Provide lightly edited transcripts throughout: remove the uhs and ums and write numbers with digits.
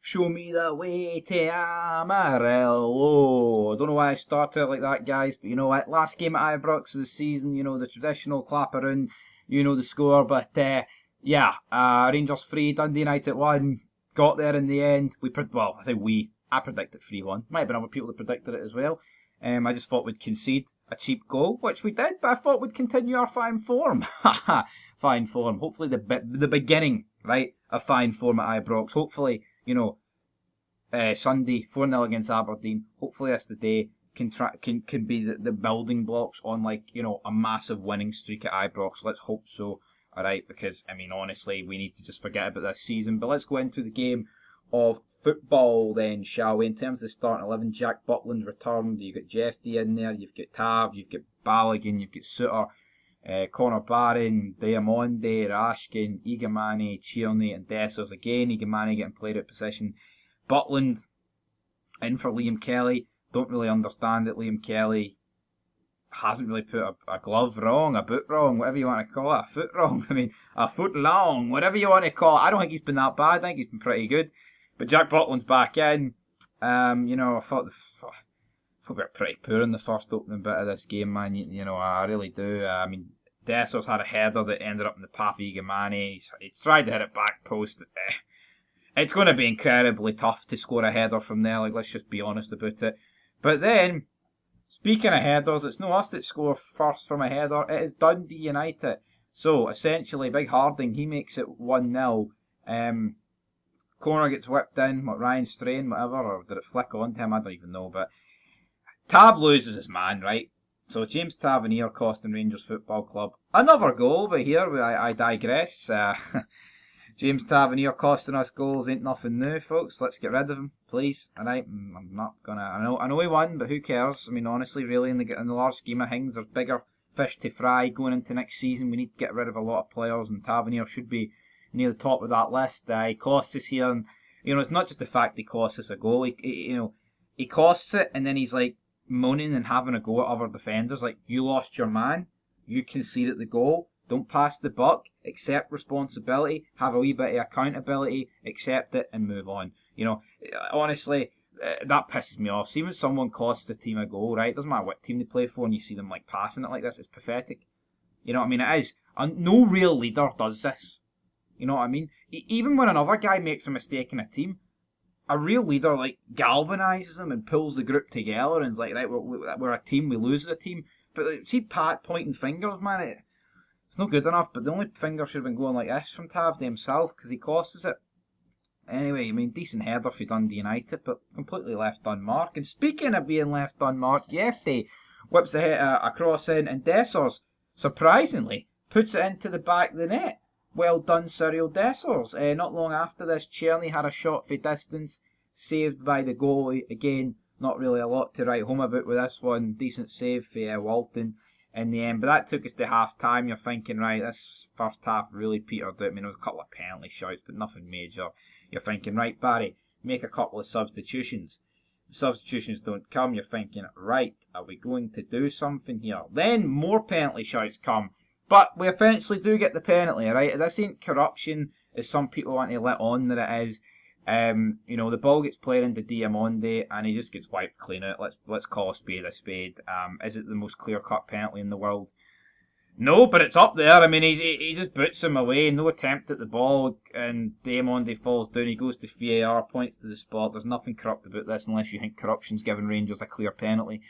Show me the way to Amarillo. I don't know why I started like that, guys, but you know what? Last game at IBROX of the season, the traditional clap around, the score. But yeah, Rangers 3, Dundee United 1. Got there in the end. Well, I say we. I predicted 3-1. Might have been other people that predicted it as well. I just thought we'd concede a cheap goal, which we did, but I thought we'd continue our fine form. Fine form. Hopefully the beginning, right, of fine form at Ibrox. Hopefully, Sunday 4-0 against Aberdeen. Hopefully that's the day can be the building blocks on a massive winning streak at Ibrox. Let's hope so. All right, because I mean honestly, we need to just forget about this season. But let's go into the game of football then, shall we? In terms of starting 11, Jack Butland's returned. You've got Jeff D in there. You've got Tav. You've got Balogun. You've got Suter. Connor Barron, Diamonde, Rashkin, Igamani, Cerny and Dessers again. Igamani getting played out possession. Butland in for Liam Kelly. Don't really understand it. Liam Kelly hasn't really put a glove wrong, a boot wrong, whatever you want to call it, a foot wrong. I mean, a foot long, whatever you want to call it. I don't think he's been that bad. I think he's been pretty good. But Jack Butland's back in. I thought we were pretty poor in the first opening bit of this game, man. I really do. I mean, Dessers had a header that ended up in the path of Igamani. He tried to hit it back post. It's going to be incredibly tough to score a header from there. Let's just be honest about it. But then, speaking of headers, it's not us that score first from a header. It is Dundee United. So, essentially, Big Harding, he makes it 1-0. Corner gets whipped in, Ryan Strain, whatever, or did it flick on to him? I don't even know. But Tab loses his man, right? So James Tavernier costing Rangers Football Club another goal, but here I digress. James Tavernier costing us goals ain't nothing new, folks. Let's get rid of him, please. Alright, I'm not gonna. I know he won, but who cares? I mean, honestly, really, in the large scheme of things, there's bigger fish to fry going into next season. We need to get rid of a lot of players, and Tavernier should be near the top of that list. He costs us here, and it's not just the fact he costs us a goal. He costs it, and then he's like moaning and having a go at other defenders, like you lost your man, you conceded the goal. Don't pass the buck, accept responsibility, have a wee bit of accountability, accept it and move on. Honestly, that pisses me off. See when someone costs a team a goal, right? It doesn't matter what team they play for and you see them like passing it like this, it's pathetic. You know what I mean? It is. And no real leader does this. You know what I mean? Even when another guy makes a mistake in a team, a real leader like galvanizes them and pulls the group together and is like, right, we're a team, we lose as a team. But see Pat pointing fingers, man, it's not good enough, but the only finger should have been going like this from Tav to himself because he costs it. Anyway, I mean, decent header for Dundee United, but completely left unmarked. And speaking of being left unmarked, Yefty whips a cross in, and Dessers, surprisingly, puts it into the back of the net. Well done, Cyril Dessers. Not long after this, Cerny had a shot for distance, saved by the goalie. Again, not really a lot to write home about with this one. Decent save for Walton in the end. But that took us to half time. You're thinking, right, this first half really petered out. I mean, there was a couple of penalty shouts, but nothing major. You're thinking, right, Barry, make a couple of substitutions. The substitutions don't come. You're thinking, right, are we going to do something here? Then more penalty shouts come. But we eventually do get the penalty, right? This ain't corruption, as some people want to let on that it is. The ball gets played into Diamonde and he just gets wiped clean out. Let's call a spade a spade. Is it the most clear-cut penalty in the world? No, but it's up there. I mean, he just boots him away. No attempt at the ball, and Diamonde falls down. He goes to VAR, points to the spot. There's nothing corrupt about this unless you think corruption's giving Rangers a clear penalty.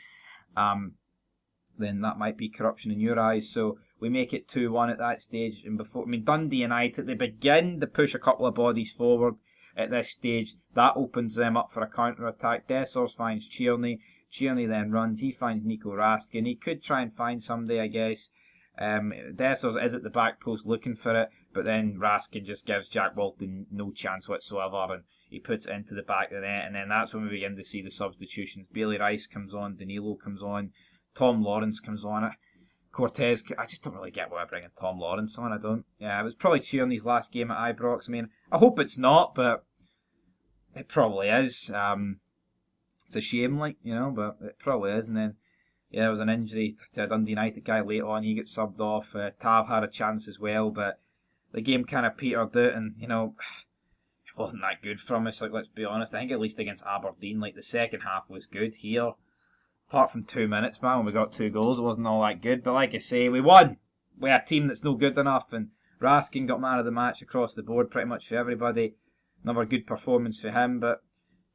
Then that might be corruption in your eyes. So we make it 2-1 at that stage. And Dundee United, they begin to push a couple of bodies forward at this stage. That opens them up for a counter-attack. Dessers finds Cerny. Cerny then runs. He finds Nico Raskin. He could try and find somebody, I guess. Dessers is at the back post looking for it, but then Raskin just gives Jack Walton no chance whatsoever, and he puts it into the back of the net. And then that's when we begin to see the substitutions. Bailey Rice comes on. Danilo comes on. Tom Lawrence comes on it. Cortez, I just don't really get why I'm bringing Tom Lawrence on. I don't. Yeah, it was probably Tierney's last game at Ibrox. I mean, I hope it's not, but it probably is. It's a shame, but it probably is. And then, there was an injury to a Dundee United guy late on. He gets subbed off. Tav had a chance as well, but the game kind of petered out. And, wasn't that good from us. Like, let's be honest. I think at least against Aberdeen, like the second half was good. Here, apart from 2 minutes, man, when we got 2 goals, it wasn't all that good. But like I say, we won. We're a team that's no good enough, and Raskin got man of the match across the board pretty much for everybody. Another good performance for him, but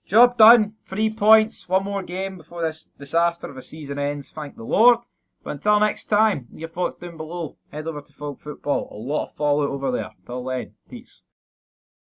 job done. 3 points, one more game before this disaster of a season ends, thank the Lord. But until next time, your thoughts down below. Head over to Folk Football. A lot of fallout over there. Till then, peace.